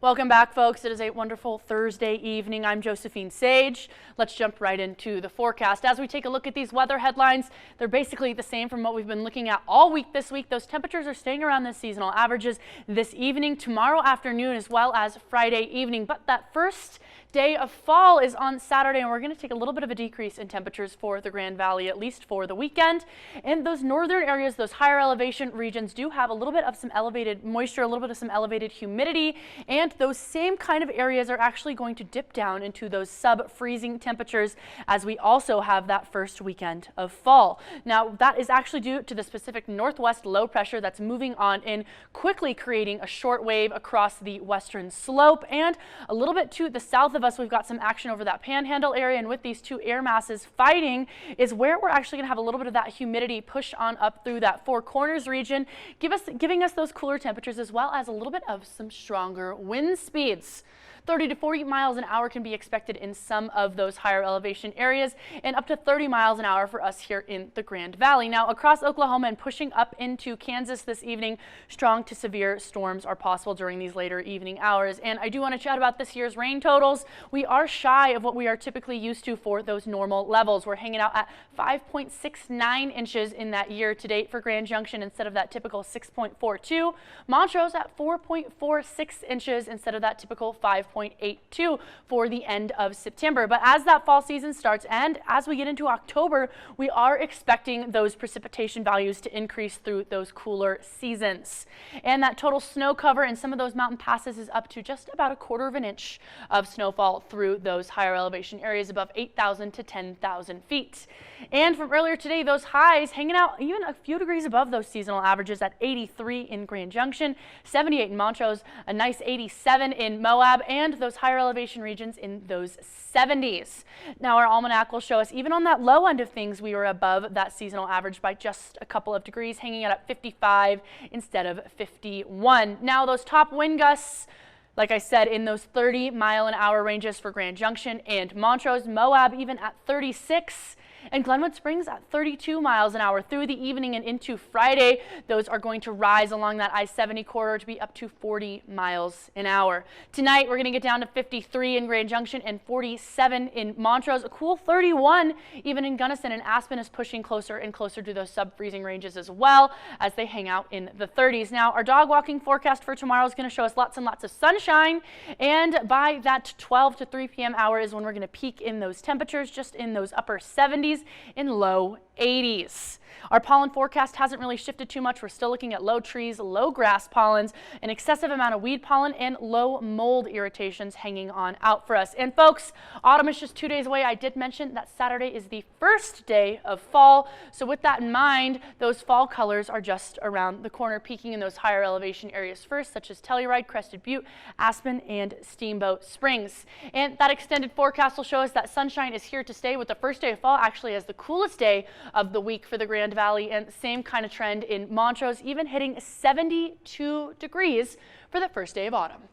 Welcome back, folks. It is a wonderful Thursday evening. I'm Josephine Sage. Let's jump right into the forecast. As we take a look at these weather headlines, they're basically the same from what we've been looking at all week this week. Those temperatures are staying around the seasonal averages this evening, tomorrow afternoon, as well as Friday evening. But that first day of fall is on Saturday, and we're going to take a little bit of a decrease in temperatures for the Grand Valley, at least for the weekend. And those northern areas, those higher elevation regions, do have a little bit of some elevated moisture, a little bit of some elevated humidity, and those same kind of areas are actually going to dip down into those sub-freezing temperatures as we also have that first weekend of fall. Now, that is actually due to the specific northwest low pressure that's moving on in, quickly creating a short wave across the western slope, and a little bit to the south of us, we've got some action over that panhandle area, and with these two air masses fighting is where we're actually going to have a little bit of that humidity push on up through that Four Corners region, giving us those cooler temperatures as well as a little bit of some stronger wind speeds. 30 to 40 miles an hour can be expected in some of those higher elevation areas, and up to 30 miles an hour for us here in the Grand Valley. Now, across Oklahoma and pushing up into Kansas this evening, strong to severe storms are possible during these later evening hours. And I do want to chat about this year's rain totals. We are shy of what we are typically used to for those normal levels. We're hanging out at 5.69 inches in that year to date for Grand Junction instead of that typical 6.42. Montrose at 4.46 inches instead of that typical 5.82 for the end of September. But as that fall season starts and as we get into October, we are expecting those precipitation values to increase through those cooler seasons. And that total snow cover in some of those mountain passes is up to just about 1/4 of an inch of snowfall through those higher elevation areas above 8,000 to 10,000 feet. And from earlier today, those highs hanging out even a few degrees above those seasonal averages at 83 in Grand Junction, 78 in Montrose, a nice 87 in Moab, and those higher elevation regions in those 70s. Now, our almanac will show us even on that low end of things, we were above that seasonal average by just a couple of degrees, hanging out at 55 instead of 51. Now, those top wind gusts, like I said, in those 30-mile-an-hour ranges for Grand Junction and Montrose, Moab even at 36, and Glenwood Springs at 32 miles an hour through the evening and into Friday. Those are going to rise along that I-70 corridor to be up to 40 miles an hour. Tonight, we're going to get down to 53 in Grand Junction and 47 in Montrose. A cool 31 even in Gunnison, and Aspen is pushing closer and closer to those sub-freezing ranges as well as they hang out in the 30s. Now, our dog walking forecast for tomorrow is going to show us lots and lots of sunshine, and by that 12 to 3 p.m. hour is when we're going to peak in those temperatures, just in those upper 70s in low 80s. Our pollen forecast hasn't really shifted too much. We're still looking at low trees, low grass pollens, an excessive amount of weed pollen, and low mold irritations hanging on out for us. And folks, autumn is just 2 days away. I did mention that Saturday is the first day of fall. So with that in mind, those fall colors are just around the corner, peaking in those higher elevation areas first, such as Telluride, Crested Butte, Aspen, and Steamboat Springs. And that extended forecast will show us that sunshine is here to stay, with the first day of fall actually as the coolest day of the week for the Grand Valley, and same kind of trend in Montrose, even hitting 72 degrees for the first day of autumn.